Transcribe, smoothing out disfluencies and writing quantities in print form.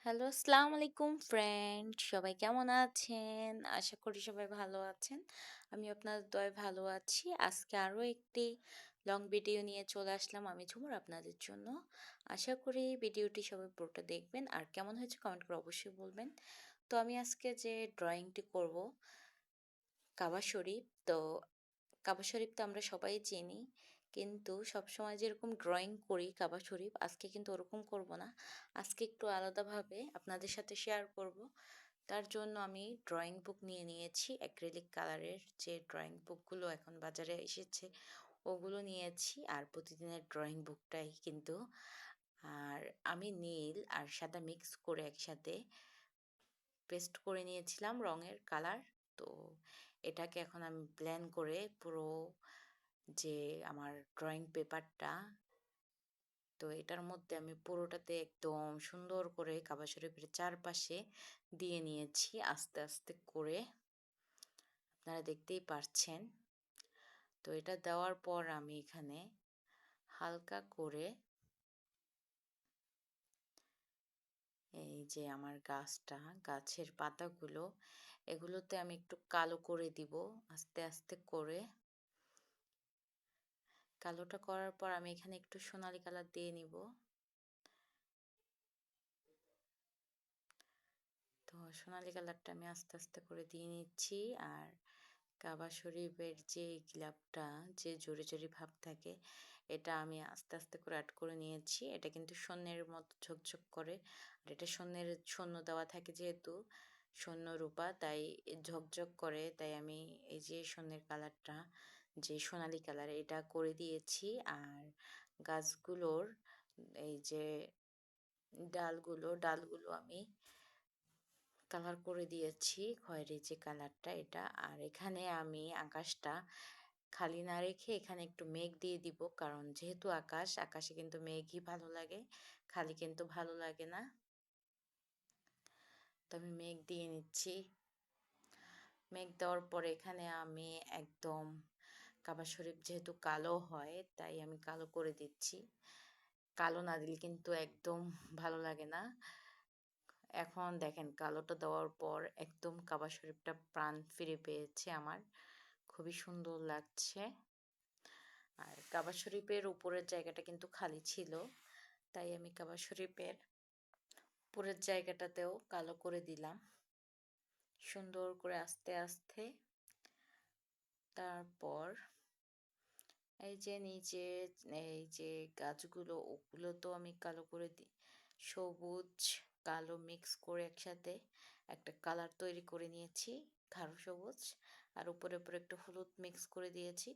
Hello, আসসালামু আলাইকুম friend. সবাই কেমন আছেন? আশা করি সবাই ভালো আছেন। আমি আপনাদের দয়ায় ভালো আছি। আজকে আরও একটি লং ভিডিও নিয়ে চলে আসলাম আমি ঝুমুর আপনাদের জন্য। আশা করি ভিডিওটি সবাই পুরোটা দেখবেন আর কেমন হয়েছে কমেন্ট করে অবশ্যই বলবেন। তো আমি আজকে যে ড্রয়িংটি করব কাবা শরীফ। তো কাবা শরীফ তো আমরা সবাই চিনি। কিন্তু সবসময় যেরকম ড্রয়িং করি কাবা শরীফ, আজকে কিন্তু ওরকম করব না। আজকে একটু আলাদাভাবে আপনাদের সাথে শেয়ার করব। তার জন্য আমি ড্রয়িং বুক নিয়ে নিয়েছি। অ্যাক্রিলিক কালারের যে ড্রয়িং বুকগুলো এখন বাজারে এসেছে, ওগুলো নিয়েছি। আর প্রতিদিনের ড্রয়িং বুকটাই কিন্তু। আর আমি নীল আর সাদা মিক্স করে একসাথে পেস্ট করে নিয়েছিলাম রঙের কালার। তো এটাকে এখন আমি ব্লেন্ড করে পুরো যে আমার ড্রয়িং পেপারটা, তো এটার মধ্যে আমি পুরোটাতে একদম সুন্দর করে কাবা শরীফের চারপাশে দিয়ে নিয়েছি আস্তে আস্তে করে। আপনারা দেখতেই পারছেন। তো এটা দেওয়ার পর আমি এখানে হালকা করে এই যে আমার গাছটা, গাছের পাতাগুলো, এগুলোতে আমি একটু কালো করে দিব আস্তে আস্তে করে। কালোটা করার পর আমি এখানে একটু সোনালী কালার দিয়ে নিব। তো সোনালী কালারটা আমি আস্তে আস্তে করে দিয়ে নিচ্ছি। আর কাবা শরীফের যে গিলাপটা, যে জড়ি জড়ি ভাব থাকে, এটা আমি আস্তে আস্তে করে অ্যাড করে নিয়েছি। এটা কিন্তু স্বর্ণের মতো ঝকঝক করে। আর এটা স্বর্ণ দেওয়া থাকে যেহেতু, স্বর্ণ রূপা, তাই ঝকঝক করে। তাই আমি এই যে স্বর্ণের কালারটা, যে সোনালী কালার, এটা করে দিয়েছি। আর গাছগুলোর এই যে ডালগুলো আমি কালার করে দিয়েছি, খয়েরি যে কালারটা এটা। আর এখানে আমি আকাশটা খালি না রেখে এখানে একটু মেঘ দিয়ে দিব, কারণ যেহেতু আকাশে কিন্তু মেঘই ভালো লাগে, খালি কিন্তু ভালো লাগে না। তো আমি মেঘ দিয়ে নিচ্ছি। মেঘ দেওয়ার পরে এখানে আমি একদম, কাবা শরীফ যেহেতু কালো হয় তাই আমি কালো করে দিচ্ছি। কালো না দিলে কিন্তু একদম ভালো লাগে না। এখন দেখেন কালোটা দেওয়ার পর একদম কাবা শরীফটা প্রাণ ফিরে পেয়েছে আমার, খুবই সুন্দর লাগছে। আর কাবা শরীফের উপরের জায়গাটা কিন্তু খালি ছিল, তাই আমি কাবা শরীফের উপরের জায়গাটাতেও কালো করে দিলাম সুন্দর করে আস্তে আস্তে। তারপর এই যে নিচে এই যে গাছগুলো, ওগুলো তো আমি কালো করে দিই, সবুজ কালো মিক্স করে একসাথে একটা কালার তৈরি করে নিয়েছি, গাঢ় সবুজ। আর উপরে উপরে একটু হলুদ মিক্স করে দিয়েছি।